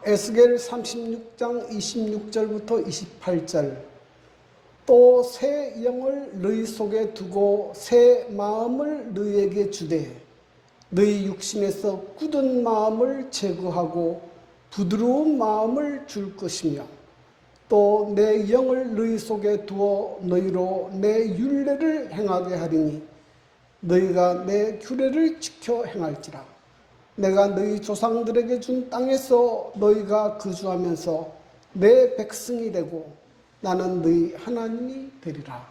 에스겔 36장 26절부터 28절 또 새 영을 너희 속에 두고 새 마음을 너희에게 주되 너희 육신에서 굳은 마음을 제거하고 부드러운 마음을 줄 것이며 또 내 영을 너희 속에 두어 너희로 내 율례를 행하게 하리니 너희가 내 규례를 지켜 행할지라. 내가 너희 조상들에게 준 땅에서 너희가 거주하면서 내 백성이 되고 나는 너희 하나님이 되리라.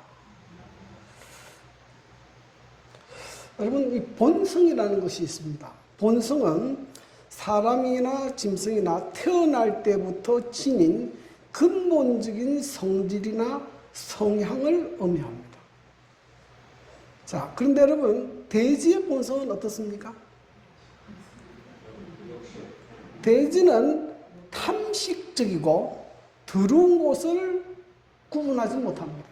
여러분, 이 본성이라는 것이 있습니다. 본성은 사람이나 짐승이나 태어날 때부터 지닌 근본적인 성질이나 성향을 의미합니다. 자, 그런데 여러분, 돼지의 본성은 어떻습니까? 돼지는 탐식적이고 더러운 곳을 구분하지 못합니다.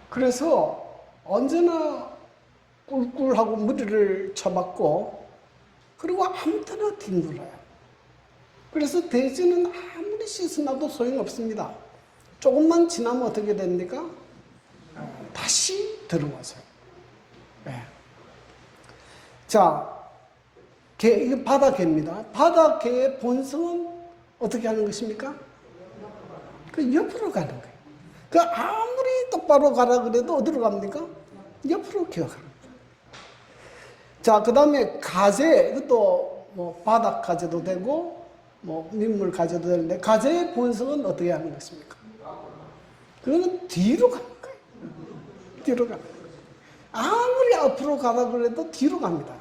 그래서 언제나 꿀꿀하고 무리를 쳐박고 그리고 아무 때나 뒹굴어요. 그래서 돼지는 아무리 씻어놔도 소용없습니다. 조금만 지나면 어떻게 됩니까? 다시 들어와서요. 네. 자, 이게 바다개입니다. 바다개의 본성은 어떻게 하는 것입니까? 그 옆으로 가는 거예요. 그 아무리 똑바로 가라 그래도 어디로 갑니까? 옆으로 기어가는 거예요. 자, 그 다음에 가재, 이것도 뭐 바닷가재도 되고 뭐 민물가재도 되는데 가재의 본성은 어떻게 하는 것입니까? 그거는 뒤로 가는 거예요. 뒤로 가는 거예요. 아무리 앞으로 가라 그래도 뒤로 갑니다.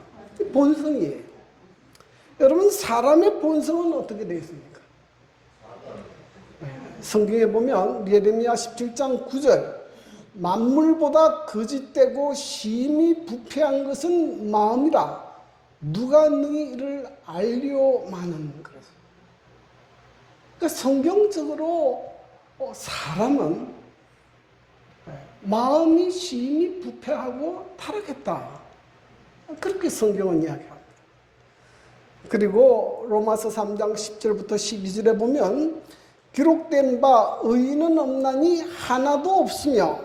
본성이에요. 여러분, 사람의 본성은 어떻게 되어 있습니까? 성경에 보면 예레미야 17장 9절 만물보다 거짓되고 심히 부패한 것은 마음이라 누가 너희 이를 알려마는 그래서. 그러니까 성경적으로 사람은 마음이 심히 부패하고 타락했다. 그렇게 성경은 이야기합니다. 그리고 로마서 3장 10절부터 12절에 보면 기록된 바 의인은 없나니 하나도 없으며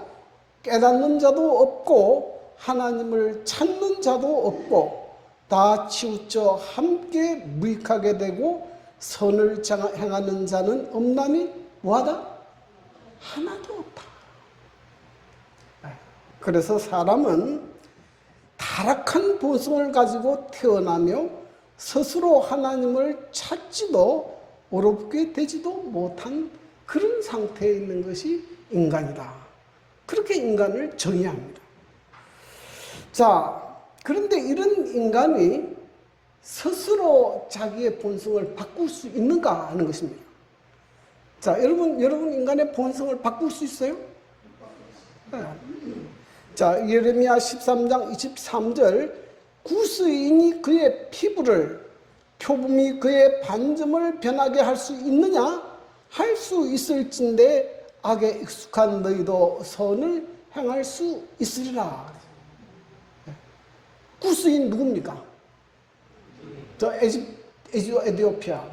깨닫는 자도 없고 하나님을 찾는 자도 없고 다 치우쳐 함께 무익하게 되고 선을 행하는 자는 없나니 뭐하다? 하나도 없다. 그래서 사람은 타락한 본성을 가지고 태어나며 스스로 하나님을 찾지도 어렵게 되지도 못한 그런 상태에 있는 것이 인간이다. 그렇게 인간을 정의합니다. 자, 그런데 이런 인간이 스스로 자기의 본성을 바꿀 수 있는가 하는 것입니다. 자, 여러분 인간의 본성을 바꿀 수 있어요? 네. 자, 예레미야 13장 23절 구스인이 그의 피부를 표범이 그의 반점을 변하게 할 수 있느냐? 할 수 있을진데 악에 익숙한 너희도 선을 행할 수 있으리라. 구스인 누굽니까? 저 에티오피아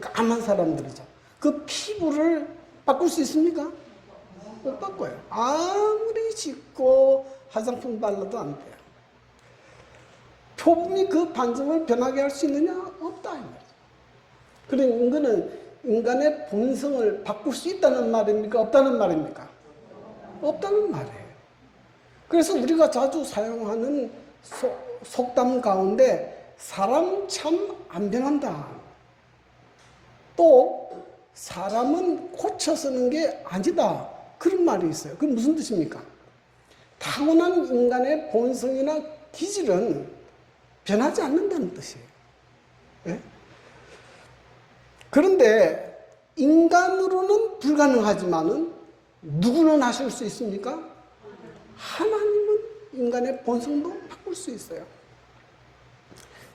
까만 사람들이죠. 그 피부를 바꿀 수 있습니까? 못 바꿔요. 아무리 씻고 화장품 발라도 안 돼요. 표범이 그 반점을 변하게 할 수 있느냐? 없다. 이 말이죠. 그러니 이거는 인간의 본성을 바꿀 수 있다는 말입니까? 없다는 말입니까? 없다는 말이에요. 그래서 우리가 자주 사용하는 속담 가운데 사람 참 안 변한다. 또 사람은 고쳐 쓰는 게 아니다. 그런 말이 있어요. 그게 무슨 뜻입니까? 타고난 인간의 본성이나 기질은 변하지 않는다는 뜻이에요. 네? 그런데 인간으로는 불가능하지만은 누구는 하실 수 있습니까? 하나님은 인간의 본성도 바꿀 수 있어요.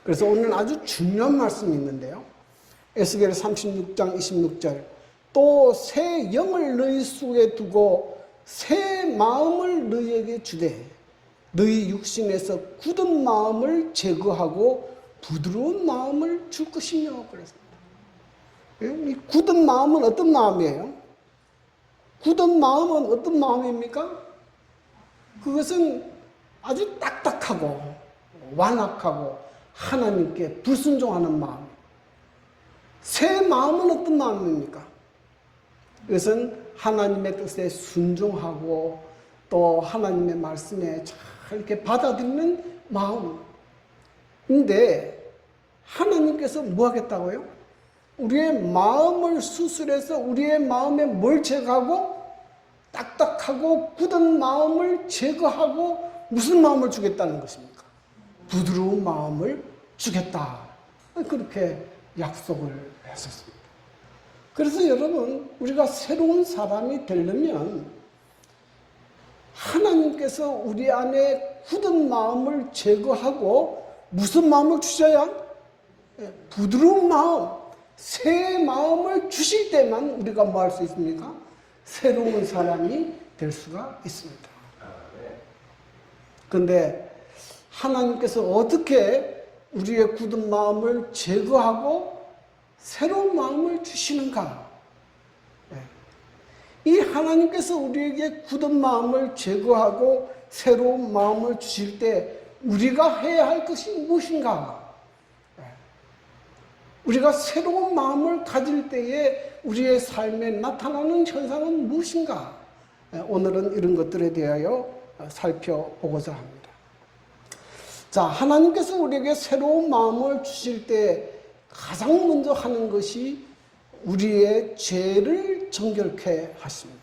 그래서 오늘 아주 중요한 말씀이 있는데요. 에스겔 36장 26절 또 새 영을 너희 속에 두고 새 마음을 너희에게 주되 너희 육신에서 굳은 마음을 제거하고 부드러운 마음을 줄 것이며 그랬습니다. 이 굳은 마음은 어떤 마음이에요? 굳은 마음은 어떤 마음입니까? 그것은 아주 딱딱하고 완악하고 하나님께 불순종하는 마음. 새 마음은 어떤 마음입니까? 이것은 하나님의 뜻에 순종하고 또 하나님의 말씀에 잘 이렇게 받아들이는 마음인데 하나님께서 뭐 하겠다고요? 우리의 마음을 수술해서 우리의 마음에 뭘 제거하고 딱딱하고 굳은 마음을 제거하고 무슨 마음을 주겠다는 것입니까? 부드러운 마음을 주겠다. 그렇게 약속을 했었습니다. 그래서 여러분, 우리가 새로운 사람이 되려면 하나님께서 우리 안에 굳은 마음을 제거하고 무슨 마음을 주셔야? 부드러운 마음, 새 마음을 주실 때만 우리가 뭐 할 수 있습니까? 새로운 사람이 될 수가 있습니다. 그런데 하나님께서 어떻게 우리의 굳은 마음을 제거하고 새로운 마음을 주시는가? 이 하나님께서 우리에게 굳은 마음을 제거하고 새로운 마음을 주실 때 우리가 해야 할 것이 무엇인가? 우리가 새로운 마음을 가질 때에 우리의 삶에 나타나는 현상은 무엇인가? 오늘은 이런 것들에 대하여 살펴보고자 합니다. 자, 하나님께서 우리에게 새로운 마음을 주실 때 가장 먼저 하는 것이 우리의 죄를 정결케 하십니다.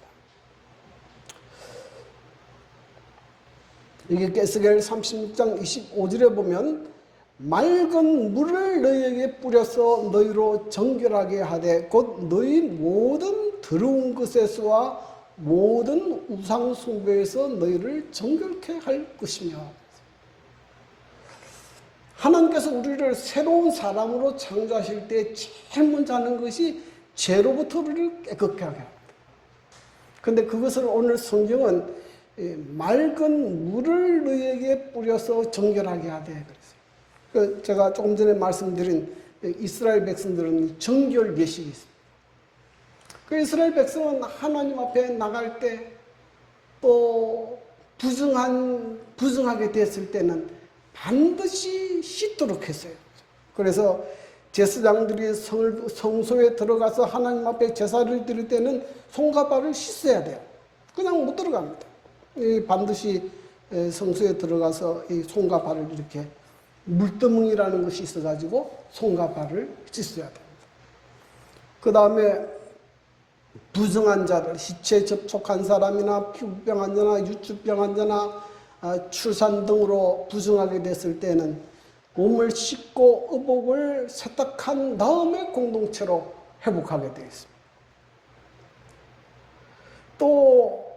이게 에스겔 36장 25절에 보면 맑은 물을 너희에게 뿌려서 너희로 정결하게 하되 곧 너희 모든 더러운 것에서와 모든 우상 숭배에서 너희를 정결케 할 것이며, 하나님께서 우리를 새로운 사람으로 창조하실 때 제일 먼저 하는 것이 죄로부터 우리를 깨끗하게 합니다. 그런데 그것을 오늘 성경은 맑은 물을 너희에게 뿌려서 정결하게 하되 그랬어요. 제가 조금 전에 말씀드린 이스라엘 백성들은 정결 예식이 있습니다. 그 이스라엘 백성은 하나님 앞에 나갈 때 또 부정하게 됐을 때는 반드시 씻도록 했어요. 그래서 제사장들이 성소에 들어가서 하나님 앞에 제사를 드릴 때는 손과 발을 씻어야 돼요. 그냥 못 들어갑니다. 반드시 성소에 들어가서 이 손과 발을 이렇게 물두멍이라는 것이 있어가지고 손과 발을 씻어야 됩니다. 그 다음에 부정한 자들, 시체 접촉한 사람이나 피부병 환자나 유축병 환자나 출산 등으로 부정하게 됐을 때는 몸을 씻고 의복을 세탁한 다음에 공동체로 회복하게 되어 있습니다. 또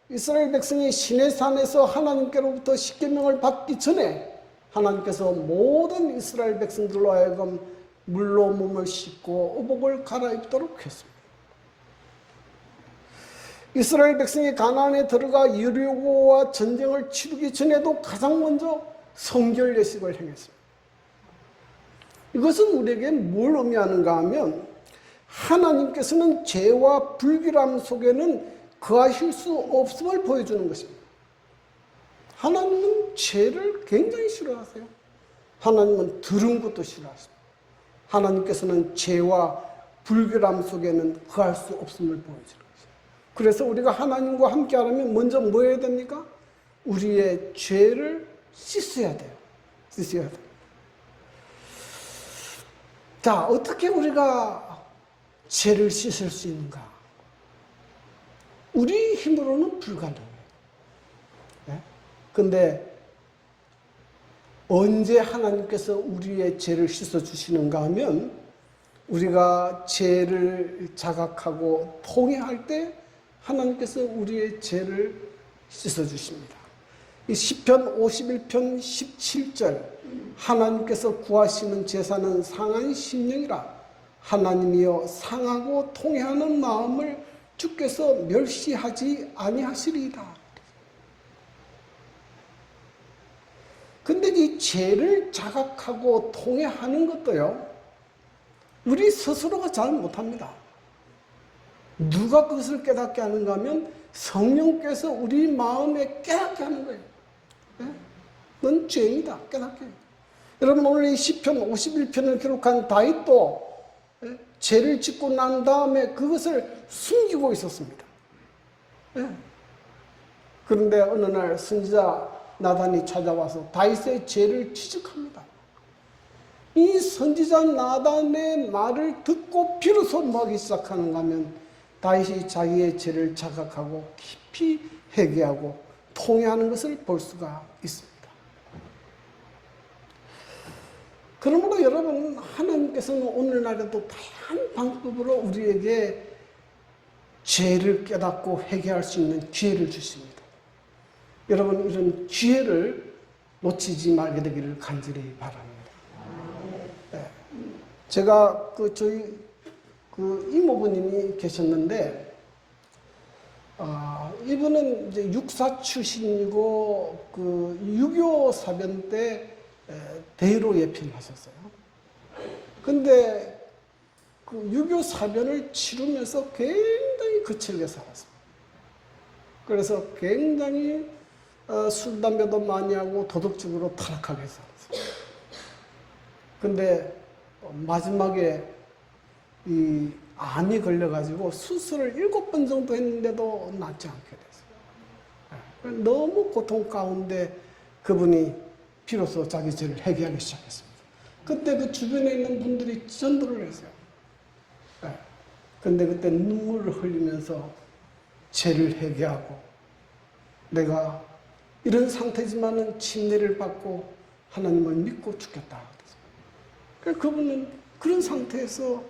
이스라엘 백성이 시내산에서 하나님께로부터 십계명을 받기 전에 하나님께서 모든 이스라엘 백성들로 하여금 물로 몸을 씻고 의복을 갈아입도록 했습니다. 이스라엘 백성이 가나안에 들어가 여리고와 전쟁을 치르기 전에도 가장 먼저 성결 예식을 행했습니다. 이것은 우리에게 뭘 의미하는가 하면 하나님께서는 죄와 불결함 속에는 거하실 수 없음을 보여주는 것입니다. 하나님은 죄를 굉장히 싫어하세요. 하나님은 더러운 것도 싫어하십니다. 하나님께서는 죄와 불결함 속에는 거할 수 없음을 보여주는 것입니다. 그래서 우리가 하나님과 함께 하려면 먼저 뭐 해야 됩니까? 우리의 죄를 씻어야 돼요. 씻어야 돼요. 자, 어떻게 우리가 죄를 씻을 수 있는가? 우리 힘으로는 불가능해요. 근데 언제 하나님께서 우리의 죄를 씻어주시는가 하면 우리가 죄를 자각하고 통회할 때 하나님께서 우리의 죄를 씻어주십니다. 이 시편 51편 17절 하나님께서 구하시는 제사는 상한 심령이라 하나님이여 상하고 통회하는 마음을 주께서 멸시하지 아니하시리이다. 근데 이 죄를 자각하고 통회하는 것도요, 우리 스스로가 잘 못합니다. 누가 그것을 깨닫게 하는가 하면 성령께서 우리 마음에 깨닫게 하는 거예요. 넌 죄인이다. 깨닫게. 여러분 오늘 이 시편 51편을 기록한 다윗도 죄를 짓고 난 다음에 그것을 숨기고 있었습니다. 그런데 어느 날 선지자 나단이 찾아와서 다윗의 죄를 지적합니다. 이 선지자 나단의 말을 듣고 비로소 뭐하기 시작하는가 하면 다윗이 자기의 죄를 자각하고 깊이 회개하고 통회하는 것을 볼 수가 있습니다. 그러므로 여러분 하나님께서는 오늘날에도 다양한 방법으로 우리에게 죄를 깨닫고 회개할 수 있는 기회를 주십니다. 여러분 이런 기회를 놓치지 말게 되기를 간절히 바랍니다. 네. 제가 저희 이모부님이 계셨는데 이분은 이제 육사 출신이고 6.25 사변 때 대의로 예필하셨어요. 근데 6.25 사변을 치르면서 굉장히 거칠게 살았습니다. 그래서 굉장히 술, 담배도 많이 하고 도덕적으로 타락하게 살았어요. 근데 마지막에 이 암이 걸려가지고 수술을 7번 정도 했는데도 낫지 않게 됐어요. 너무 고통 가운데 그분이 비로소 자기 죄를 회개하기 시작했습니다. 그때 그 주변에 있는 분들이 전도를 했어요. 근데 그때 눈물을 흘리면서 죄를 회개하고 내가 이런 상태지만은 침례를 받고 하나님을 믿고 죽겠다. 그래서 그분은 그런 상태에서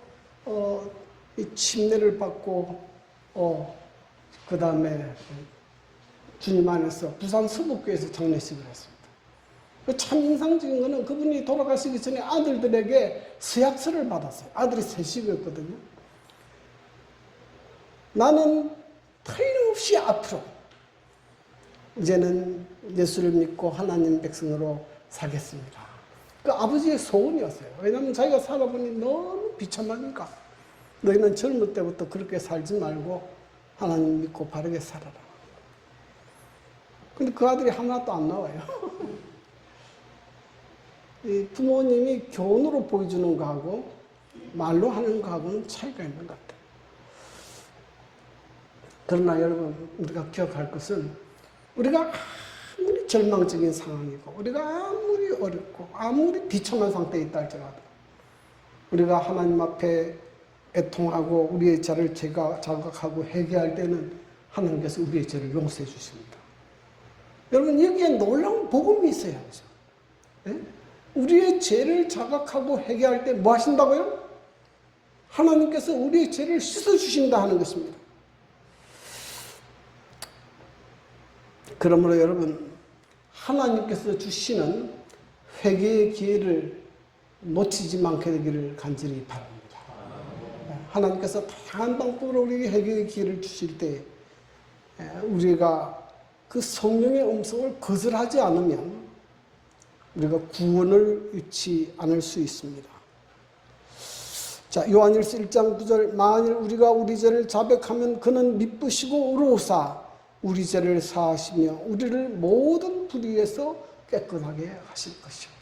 이 침례를 받고 그 다음에 주님 안에서 부산 서북교에서 장례식을 했습니다. 참 인상적인 거는 그분이 돌아가시기 전에 아들들에게 서약서를 받았어요. 아들이 셋이었거든요. 나는 틀림없이 앞으로 이제는 예수를 믿고 하나님 백성으로 살겠습니다. 그 아버지의 소원이었어요. 왜냐하면 자기가 살아보니 너무 비참하니까 너희는 젊을 때부터 그렇게 살지 말고 하나님 믿고 바르게 살아라. 근데 그 아들이 하나도 안 나와요. 이 부모님이 교훈으로 보여주는 거하고 말로 하는 거하고는 차이가 있는 것 같아요. 그러나 여러분 우리가 기억할 것은 우리가 아무리 절망적인 상황이고 우리가 아무리 어렵고 아무리 비참한 상태에 있다 할지라도 우리가 하나님 앞에 애통하고 우리의 죄를 자각하고 회개할 때는 하나님께서 우리의 죄를 용서해 주십니다. 여러분 여기에 놀라운 복음이 있어요. 네? 우리의 죄를 자각하고 회개할 때 뭐 하신다고요? 하나님께서 우리의 죄를 씻어주신다 하는 것입니다. 그러므로 여러분 하나님께서 주시는 회개의 기회를 놓치지 않게 되기를 간절히 바랍니다. 하나님께서 다양한 방법으로 우리에게 회개의 기회를 주실 때 우리가 그 성령의 음성을 거절하지 않으면 우리가 구원을 잃지 않을 수 있습니다. 자, 요한일서 1장 9절 만일 우리가 우리 죄를 자백하면 그는 미쁘시고 의로우사 우리 죄를 사하시며 우리를 모든 불의에서 깨끗하게 하실 것이요.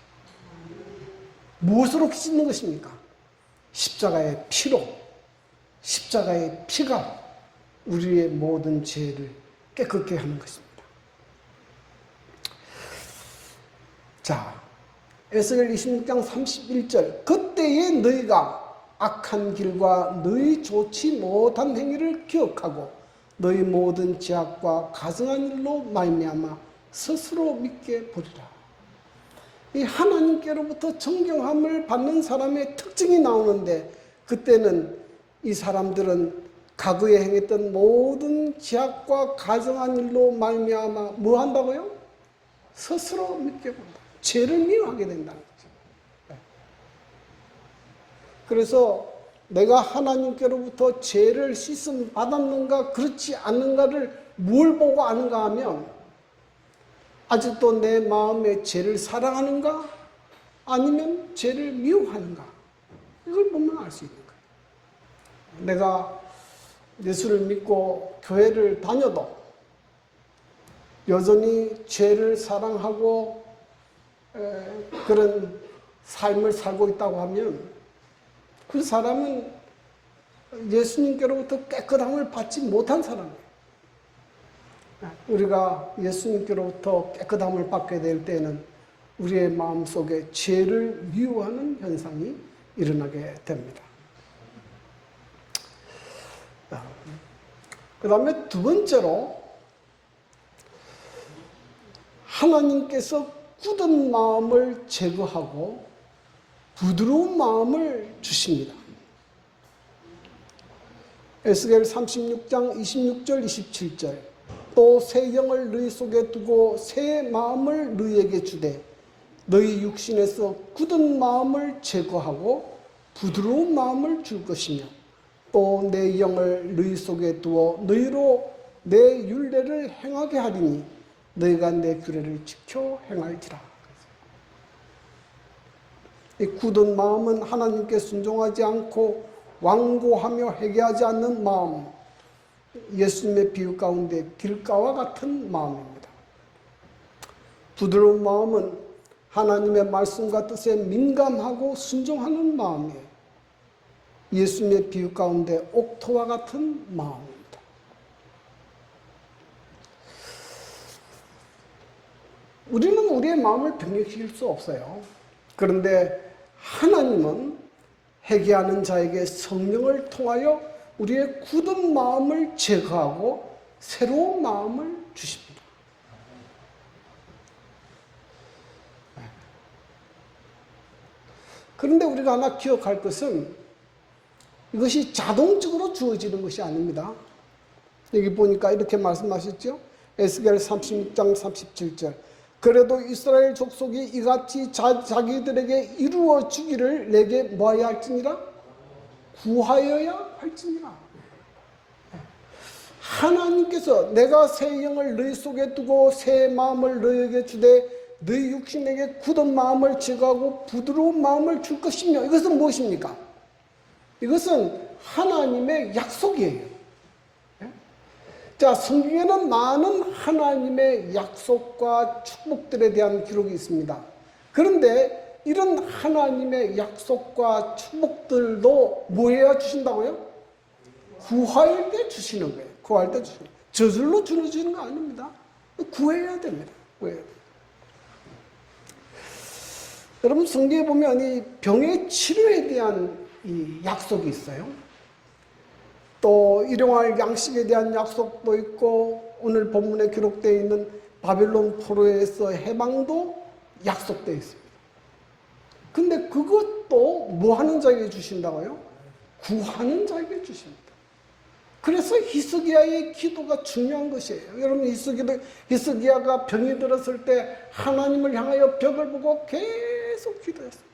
무엇으로 씻는 것입니까? 십자가의 피로. 십자가의 피가 우리의 모든 죄를 깨끗게 하는 것입니다. 자, 에스겔 26장 31절 그때에 너희가 악한 길과 너희 좋지 못한 행위를 기억하고 너희 모든 죄악과 가증한 일로 말미암아 스스로 믿게 보리라. 이 하나님께로부터 정경함을 받는 사람의 특징이 나오는데 그때는 이 사람들은 과거에 행했던 모든 죄악과 가증한 일로 말미암아 뭐 한다고요? 스스로 믿게 본다. 죄를 미워하게 된다는 거죠. 그래서 내가 하나님께로부터 죄를 씻음 받았는가 그렇지 않는가를 뭘 보고 아는가 하면 아직도 내 마음에 죄를 사랑하는가 아니면 죄를 미워하는가 이걸 보면 알 수 있는 거예요. 내가 예수를 믿고 교회를 다녀도 여전히 죄를 사랑하고 그런 삶을 살고 있다고 하면 그 사람은 예수님께로부터 깨끗함을 받지 못한 사람이에요. 우리가 예수님께로부터 깨끗함을 받게 될 때는 우리의 마음속에 죄를 미워하는 현상이 일어나게 됩니다. 그 다음에 두 번째로 하나님께서 굳은 마음을 제거하고 부드러운 마음을 주십니다. 에스겔 36장 26절 27절 또 새 영을 너희 속에 두고 새 마음을 너희에게 주되 너희 육신에서 굳은 마음을 제거하고 부드러운 마음을 줄 것이며 또 내 영을 너희 속에 두어 너희로 내 율례를 행하게 하리니 너희가 내 규례를 지켜 행할지라. 이 굳은 마음은 하나님께 순종하지 않고 완고하며 회개하지 않는 마음, 예수님의 비유 가운데 길가와 같은 마음입니다. 부드러운 마음은 하나님의 말씀과 뜻에 민감하고 순종하는 마음이에요. 예수님의 비유 가운데 옥토와 같은 마음입니다. 우리는 우리의 마음을 변경시킬 수 없어요. 그런데 하나님은 회개하는 자에게 성령을 통하여 우리의 굳은 마음을 제거하고 새로운 마음을 주십니다. 그런데 우리가 하나 기억할 것은 이것이 자동적으로 주어지는 것이 아닙니다. 여기 보니까 이렇게 말씀하셨죠? 에스겔 36장 37절 그래도 이스라엘 족속이 이같이 자기들에게 이루어 주기를 내게 뭐하여 할지니라? 구하여야 할지니라. 하나님께서 내가 새 영을 너희 속에 두고 새 마음을 너희에게 주되 너희 육신에게 굳은 마음을 제거하고 부드러운 마음을 줄 것이며 이것은 무엇입니까? 이것은 하나님의 약속이에요. 자, 성경에는 많은 하나님의 약속과 축복들에 대한 기록이 있습니다. 그런데 이런 하나님의 약속과 축복들도 뭐 해야 주신다고요? 구할 때 주시는 거예요. 구할 때 주시는 거예요. 저절로 주어지는 거 아닙니다. 구해야 됩니다. 구해야 됩니다. 여러분 성경에 보면 이 병의 치료에 대한 이 약속이 있어요. 또 일용할 양식에 대한 약속도 있고 오늘 본문에 기록되어 있는 바벨론 포로에서 해방도 약속되어 있습니다. 근데 그것도 뭐 하는 자에게 주신다고요? 구하는 자에게 주십니다. 그래서 히스기야의 기도가 중요한 것이에요. 여러분 히스기야가 병이 들었을 때 하나님을 향하여 벽을 보고 계속 기도했어요.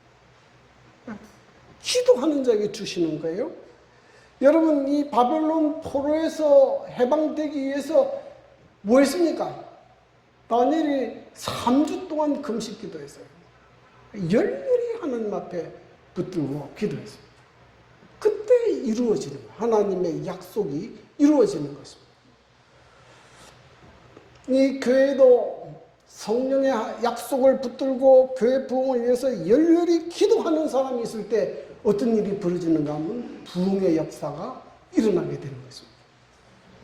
기도하는 자에게 주시는 거예요. 여러분 이 바벨론 포로에서 해방되기 위해서 뭐 했습니까? 다니엘이 3주 동안 금식 기도했어요. 열렬히 하나님 앞에 붙들고 기도했습니다. 그때 이루어지는 거예요. 하나님의 약속이 이루어지는 것입니다. 이 교회도 성령의 약속을 붙들고 교회 부흥을 위해서 열렬히 기도하는 사람이 있을 때 어떤 일이 벌어지는가 하면 부흥의 역사가 일어나게 되는 것입니다.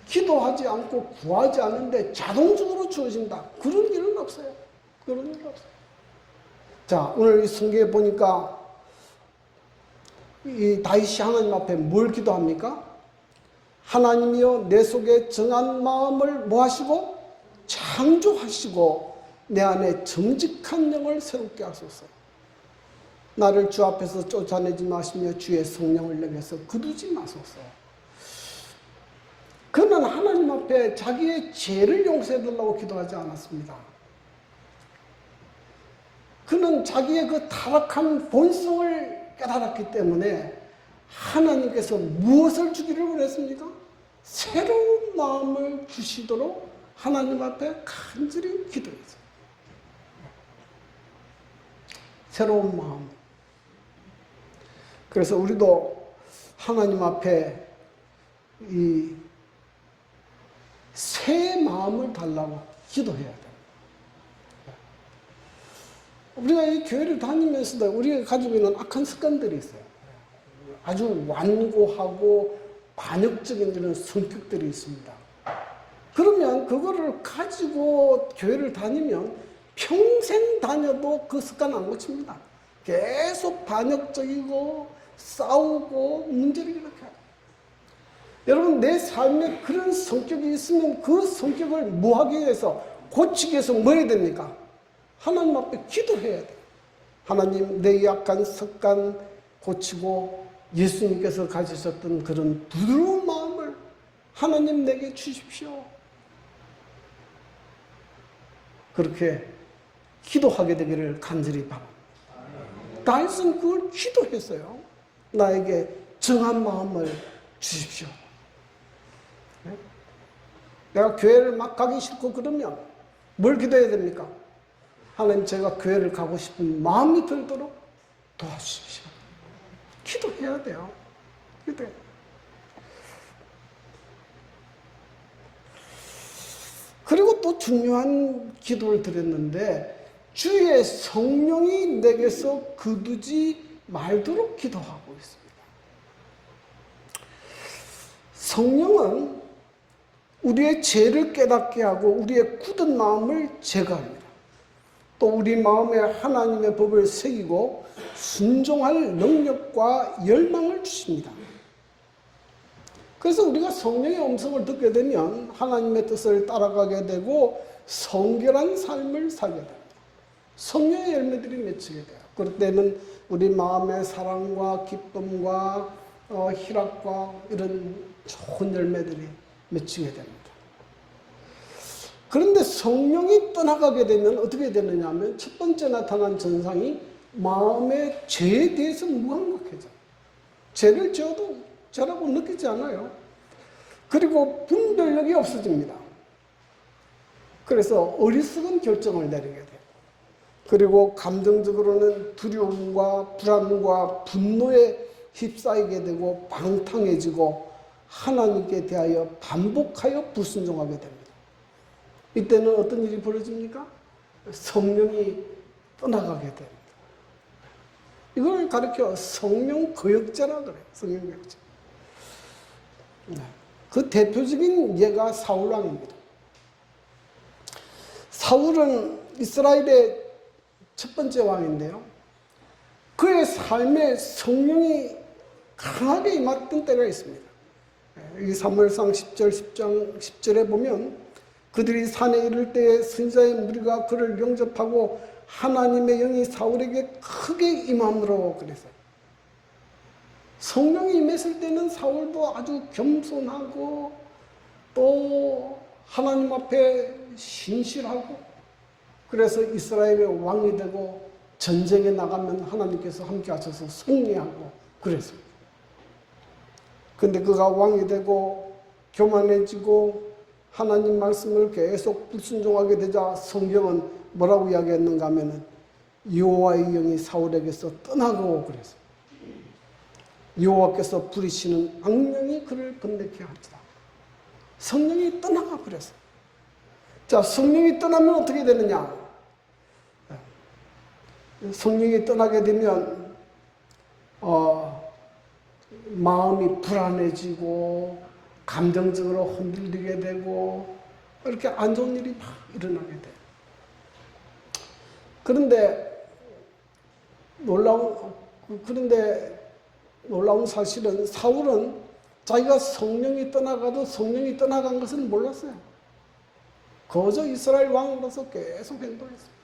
기도하지 않고 구하지 않는데 자동적으로 주어진다. 그런 일은 없어요. 그런 일 없어요. 자, 오늘 이 성경에 보니까 이 다윗이 하나님 앞에 뭘 기도합니까? 하나님이여 내 속에 정한 마음을 뭐 하시고? 창조하시고 내 안에 정직한 영을 새롭게 하소서. 나를 주 앞에서 쫓아내지 마시며 주의 성령을 내게서 거두지 마소서. 그는 하나님 앞에 자기의 죄를 용서해달라고 기도하지 않았습니다. 그는 자기의 그 타락한 본성을 깨달았기 때문에 하나님께서 무엇을 주기를 원했습니까? 새로운 마음을 주시도록 하나님 앞에 간절히 기도했어요. 새로운 마음. 그래서 우리도 하나님 앞에 이 새 마음을 달라고 기도해야 돼요. 우리가 이 교회를 다니면서도 우리가 가지고 있는 악한 습관들이 있어요. 아주 완고하고 반역적인 이런 성격들이 있습니다. 그러면 그거를 가지고 교회를 다니면 평생 다녀도 그 습관 안 고칩니다. 계속 반역적이고 싸우고 문제를 일으켜요. 여러분, 내 삶에 그런 성격이 있으면 그 성격을 뭐하기 위해서, 고치기 위해서 뭐 해야 됩니까? 하나님 앞에 기도해야 돼요. 하나님, 내 약한 습관 고치고 예수님께서 가지셨던 그런 부드러운 마음을 하나님 내게 주십시오. 그렇게 기도하게 되기를 간절히 바랍니다. 다윗은 그걸 기도했어요. 나에게 정한 마음을 주십시오. 네? 내가 교회를 막 가기 싫고 그러면 뭘 기도해야 됩니까? 하나님, 제가 교회를 가고 싶은 마음이 들도록 도와주십시오. 기도해야 돼요. 기도해야 돼요. 그리고 또 중요한 기도를 드렸는데, 주의 성령이 내게서 거두지 말도록 기도하고 있습니다. 성령은 우리의 죄를 깨닫게 하고 우리의 굳은 마음을 제거합니다. 또 우리 마음에 하나님의 법을 새기고 순종할 능력과 열망을 주십니다. 그래서 우리가 성령의 음성을 듣게 되면 하나님의 뜻을 따라가게 되고 성결한 삶을 살게 됩니다. 성령의 열매들이 맺히게 돼요. 그럴 때는 우리 마음의 사랑과 기쁨과 희락과 이런 좋은 열매들이 맺히게 됩니다. 그런데 성령이 떠나가게 되면 어떻게 되느냐 하면, 첫 번째 나타난 증상이 마음의 죄에 대해서 무감각해져요. 죄를 지어도 죄라고 느끼지 않아요. 그리고 분별력이 없어집니다. 그래서 어리석은 결정을 내리게 돼요. 그리고 감정적으로는 두려움과 불안과 분노에 휩싸이게 되고 방탕해지고 하나님께 대하여 반복하여 불순종하게 됩니다. 이때는 어떤 일이 벌어집니까? 성령이 떠나가게 됩니다. 이걸 가르쳐 성령 거역자라 그래요. 성령 거역자. 그 대표적인 예가 사울 왕입니다. 사울은 이스라엘의 첫 번째 왕인데요. 그의 삶에 성령이 강하게 임했던 때가 있습니다. 이 사무엘상 10절 10절에 보면, 그들이 산에 이를 때에 선지자의 무리가 그를 영접하고 하나님의 영이 사울에게 크게 임함으로 그랬어요. 성령이 임했을 때는 사울도 아주 겸손하고 또 하나님 앞에 신실하고, 그래서 이스라엘의 왕이 되고 전쟁에 나가면 하나님께서 함께 하셔서 승리하고 그랬습니다. 근데 그가 왕이 되고 교만해지고 하나님 말씀을 계속 불순종하게 되자 성경은 뭐라고 이야기했는가 하면은 여호와의 영이 사울에게서 떠나고 그랬어요. 여호와께서 부리시는 악령이 그를 번뇌케 하리라. 성령이 떠나가 버렸어요. 자, 성령이 떠나면 어떻게 되느냐? 성령이 떠나게 되면 마음이 불안해지고 감정적으로 흔들리게 되고 이렇게 안 좋은 일이 막 일어나게 돼요. 그런데 놀라운 사실은 사울은 자기가 성령이 떠나가도 성령이 떠나간 것을 몰랐어요. 거저 이스라엘 왕으로서 계속 행동했습니다.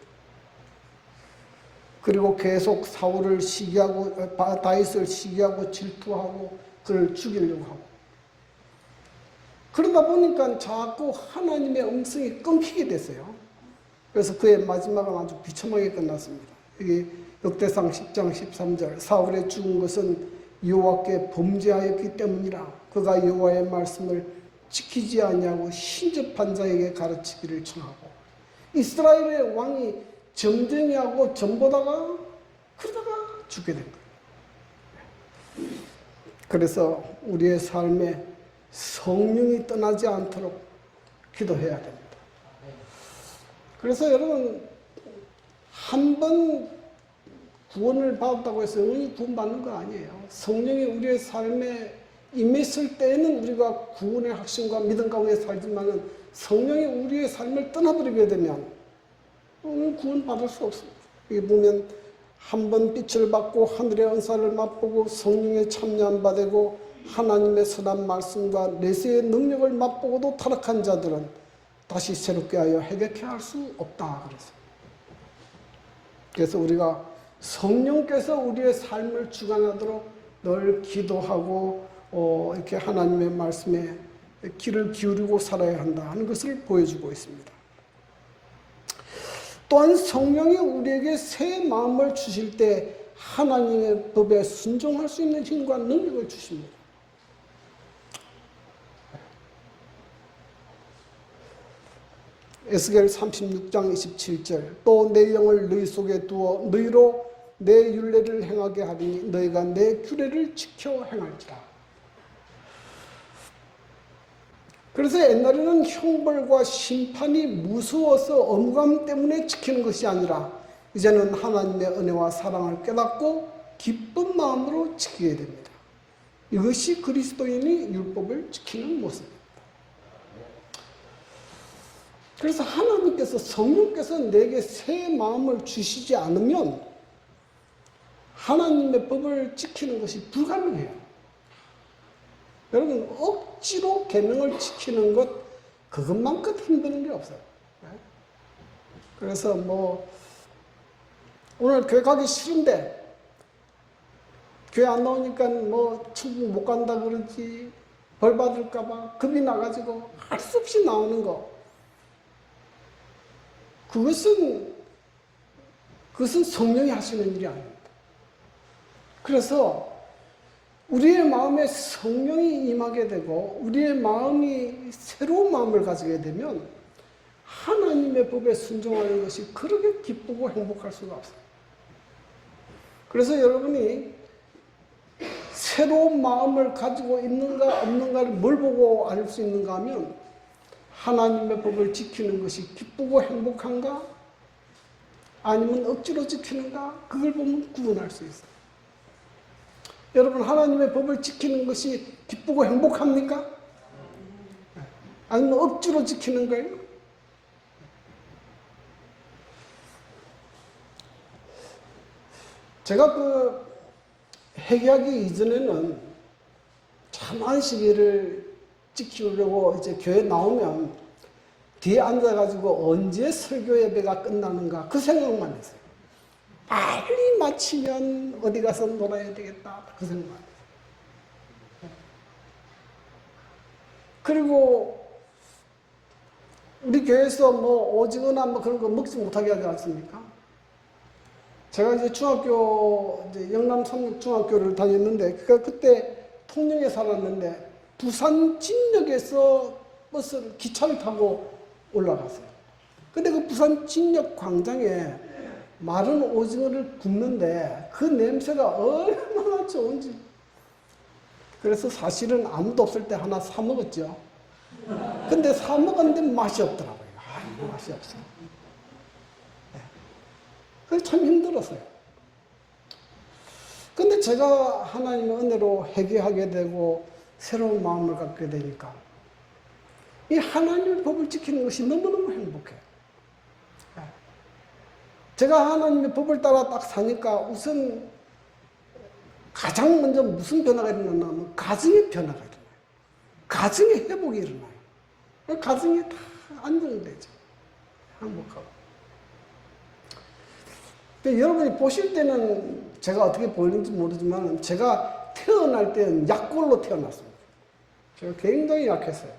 그리고 계속 사울을 시기하고 다윗을 시기하고 질투하고 그를 죽이려고 하고, 그러다 보니까 자꾸 하나님의 음성이 끊기게 됐어요. 그래서 그의 마지막은 아주 비참하게 끝났습니다. 여기 역대상 10장 13절, 사울의 죽은 것은 여호와께 범죄하였기 때문이라. 그가 여호와의 말씀을 지키지 아니하고 신접한 자에게 가르치기를 청하고. 이스라엘의 왕이 점쟁이하고 점보다가 그러다가 죽게 된 거예요. 그래서 우리의 삶에 성령이 떠나지 않도록 기도해야 됩니다. 그래서 여러분, 한 번 구원을 받았다고 해서 영원히 구원받는 거 아니에요. 성령이 우리의 삶에 임했을 때에는 우리가 구원의 확신과 믿음 가운데 살지만은 성령이 우리의 삶을 떠나버리게 되면 오늘 구원받을 수 없습니다. 여기 보면 한 번 빛을 받고 하늘의 은사를 맛보고 성령에 참여 안 받고 하나님의 선한 말씀과 내세의 능력을 맛보고도 타락한 자들은 다시 새롭게 하여 회개케 할 수 없다. 그래서 우리가 성령께서 우리의 삶을 주관하도록 늘 기도하고 이렇게 하나님의 말씀에 귀를 기울이고 살아야 한다 하는 것을 보여주고 있습니다. 또한 성령이 우리에게 새 마음을 주실 때 하나님의 법에 순종할 수 있는 힘과 능력을 주십니다. 에스겔 36장 27절 또 내 영을 너희 속에 두어 너희로 내 율례를 행하게 하리니 너희가 내 규례를 지켜 행할지라. 그래서 옛날에는 형벌과 심판이 무서워서 엄감 때문에 지키는 것이 아니라 이제는 하나님의 은혜와 사랑을 깨닫고 기쁜 마음으로 지키게 됩니다. 이것이 그리스도인이 율법을 지키는 모습입니다. 그래서 하나님께서 성령께서 내게 새 마음을 주시지 않으면 하나님의 법을 지키는 것이 불가능해요. 여러분, 억지로 계명을 지키는 것 그것만큼 힘든 게 없어요. 그래서 오늘 교회 가기 싫은데 교회 안 나오니까 천국 못 간다 그러지, 벌 받을까 봐 겁이 나가지고 할 수 없이 나오는 거, 그것은 성령이 하시는 일이 아닙니다. 그래서 우리의 마음에 성령이 임하게 되고 우리의 마음이 새로운 마음을 가지게 되면 하나님의 법에 순종하는 것이 그렇게 기쁘고 행복할 수가 없어요. 그래서 여러분이 새로운 마음을 가지고 있는가 없는가를 뭘 보고 알 수 있는가 하면 하나님의 법을 지키는 것이 기쁘고 행복한가 아니면 억지로 지키는가, 그걸 보면 구분할 수 있어요. 여러분, 하나님의 법을 지키는 것이 기쁘고 행복합니까? 아니면 억지로 지키는 거예요? 제가 회개하기 이전에는 참 안식일을 지키려고 이제 교회 나오면 뒤에 앉아가지고 언제 설교 예배가 끝나는가 그 생각만 했어요. 빨리 마치면 어디 가서 놀아야 되겠다 그 생각만 했어요. 그리고 우리 교회에서 오징어나 그런 거 먹지 못하게 하지 않습니까? 제가 이제 영남 삼육중학교를 다녔는데 그때 통영에 살았는데 부산 진역에서 기차를 타고 올라갔어요. 근데 그 부산 진역 광장에 마른 오징어를 굽는데 그 냄새가 얼마나 좋은지. 그래서 사실은 아무도 없을 때 하나 사 먹었죠. 근데 사 먹었는데 맛이 없더라고요. 맛이 없어. 그래서 참 힘들었어요. 근데 제가 하나님의 은혜로 회개하게 되고 새로운 마음을 갖게 되니까 이 하나님의 법을 지키는 것이 너무너무 행복해요. 제가 하나님의 법을 따라 딱 사니까 우선 가장 먼저 무슨 변화가 일어나냐면 가정의 변화가 일어나요. 가정의 회복이 일어나요. 가정이 다 안정되죠. 행복하고. 여러분이 보실 때는 제가 어떻게 보이는지 모르지만 제가 태어날 때는 약골로 태어났습니다. 제가 굉장히 약했어요.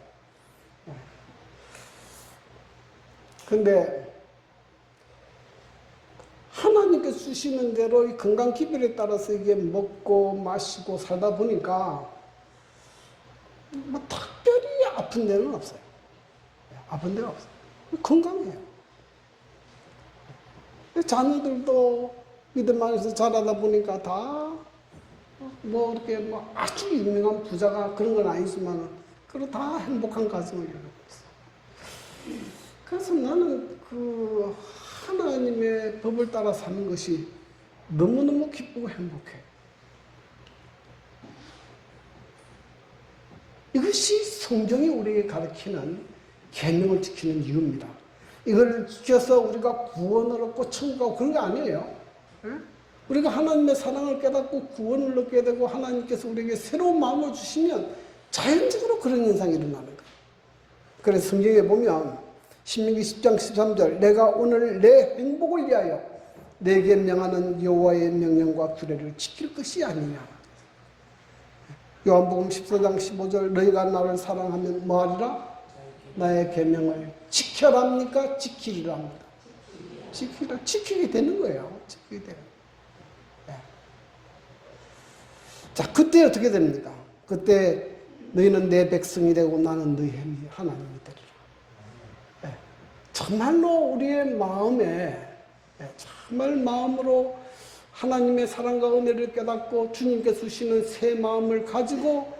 근데 하나님께서 주시는 대로 이 건강 기별에 따라서 이게 먹고 마시고 살다 보니까 특별히 아픈 데는 없어요. 아픈 데가 없어요. 건강해요. 자녀들도 믿음 안에서 자라다 보니까 다 뭐 이렇게 뭐 아주 유명한 부자가 그런 건 아니지만 그리고 다 행복한 가정을 이루고 있어. 그래서 나는 그 하나님의 법을 따라 사는 것이 너무너무 기쁘고 행복해. 이것이 성경이 우리에게 가르치는 계명을 지키는 이유입니다. 이걸 지켜서 우리가 구원을 얻고 천국 가고 그런 게 아니에요. 예? 우리가 하나님의 사랑을 깨닫고 구원을 얻게 되고 하나님께서 우리에게 새로운 마음을 주시면 자연적으로 그런 현상이 일어나는 거예요. 그래서 성경에 보면 신명기 10장 13절 내가 오늘 내 행복을 위하여 내게 명하는 여호와의 명령과 규례를 지킬 것이 아니냐. 요한복음 14장 15절 너희가 나를 사랑하면 뭐하리라? 나의 계명을 지켜랍니까? 지키리라 합니다. 지키게 되는 거예요. 지키게 돼요. 네. 자, 그때 어떻게 됩니까? 그때 너희는 내 백성이 되고 나는 너희 하나님이 되리라. 네. 정말로 우리의 마음에 정말 마음으로 하나님의 사랑과 은혜를 깨닫고 주님께서 주시는 새 마음을 가지고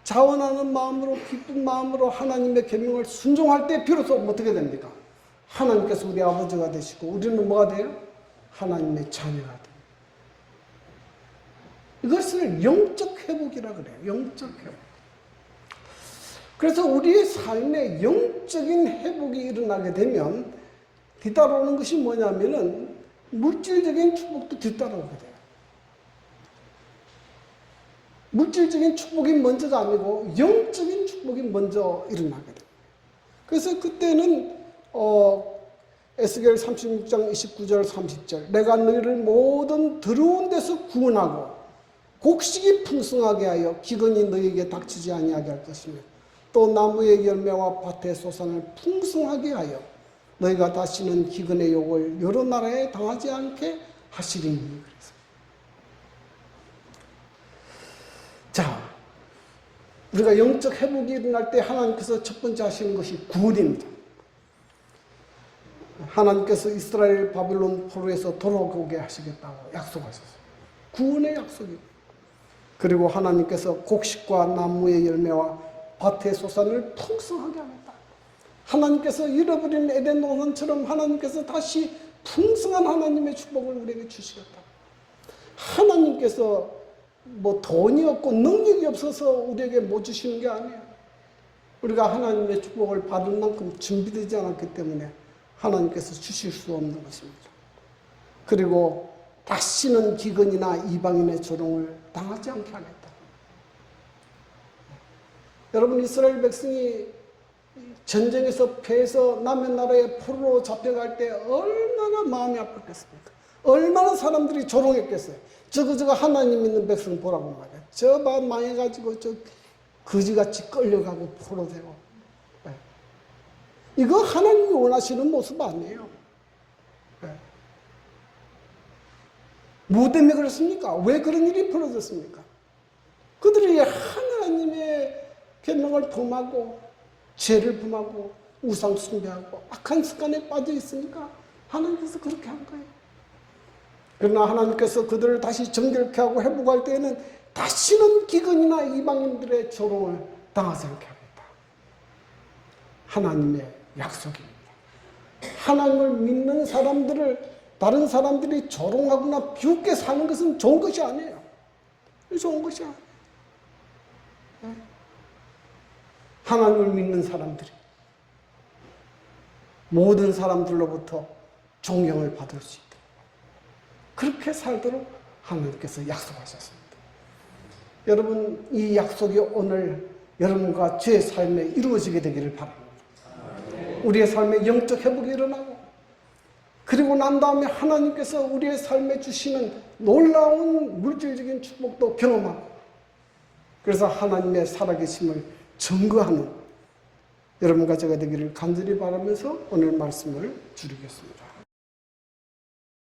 자원하는 마음으로 기쁜 마음으로 하나님의 계명을 순종할 때 비로소 어떻게 됩니까? 하나님께서 우리 아버지가 되시고 우리는 뭐가 돼요? 하나님의 자녀가 돼요. 이것을 영적 회복이라 그래요. 영적 회복. 그래서 우리의 삶에 영적인 회복이 일어나게 되면 뒤따라오는 것이 뭐냐면은 물질적인 축복도 뒤따라오게 돼요. 물질적인 축복이 먼저가 아니고 영적인 축복이 먼저 일어나게 돼요. 그래서 그때는 에스겔 36장 29절 30절 내가 너희를 모든 더러운 데서 구원하고 곡식이 풍성하게 하여 기근이 너희에게 닥치지 아니하게 할 것이며 또 나무의 열매와 밭의 소산을 풍성하게 하여 너희가 다시는 기근의 욕을 여러 나라에 당하지 않게 하시리니. 그래서 자, 우리가 영적 회복이 일어날 때 하나님께서 첫 번째 하시는 것이 구원입니다. 하나님께서 이스라엘 바빌론 포로에서 돌아오게 하시겠다고 약속하셨어요. 구원의 약속이에요. 그리고 하나님께서 곡식과 나무의 열매와 밭의 소산을 풍성하게 하겠다. 하나님께서 잃어버린 에덴 동산처럼 하나님께서 다시 풍성한 하나님의 축복을 우리에게 주시겠다. 하나님께서 뭐 돈이 없고 능력이 없어서 우리에게 못 주시는 게 아니에요. 우리가 하나님의 축복을 받을 만큼 준비되지 않았기 때문에 하나님께서 주실 수 없는 것입니다. 그리고 다시는 기근이나 이방인의 조롱을 당하지 않게 하겠다. 여러분, 이스라엘 백성이 전쟁에서 패해서 남의 나라에 포로로 잡혀갈 때 얼마나 마음이 아팠겠습니까? 얼마나 사람들이 조롱했겠어요. 저거 하나님 믿는 백성 보라고 말이야. 저 봐 망해가지고 저 거지같이 끌려가고 포로 되고. 네. 이거 하나님이 원하시는 모습 아니에요. 네. 뭐 때문에 그렇습니까? 왜 그런 일이 벌어졌습니까? 그들이 하나님의 계명을 범하고 죄를 범하고 우상 숭배하고 악한 습관에 빠져 있으니까 하나님께서 그렇게 한 거예요. 그러나 하나님께서 그들을 다시 정결케 하고 회복할 때에는 다시는 기근이나 이방인들의 조롱을 당하지 않게 하겠다. 하나님의 약속입니다. 하나님을 믿는 사람들을 다른 사람들이 조롱하거나 비웃게 사는 것은 좋은 것이 아니에요. 좋은 것이 아니에요. 하나님을 믿는 사람들이 모든 사람들로부터 존경을 받을 수 있도록 그렇게 살도록 하나님께서 약속하셨습니다. 여러분, 이 약속이 오늘 여러분과 제 삶에 이루어지게 되기를 바랍니다. 우리의 삶에 영적 회복이 일어나고 그리고 난 다음에 하나님께서 우리의 삶에 주시는 놀라운 물질적인 축복도 경험하고 그래서 하나님의 살아계심을 증거하는 여러분과 제가 되기를 간절히 바라면서 오늘 말씀을 줄이겠습니다.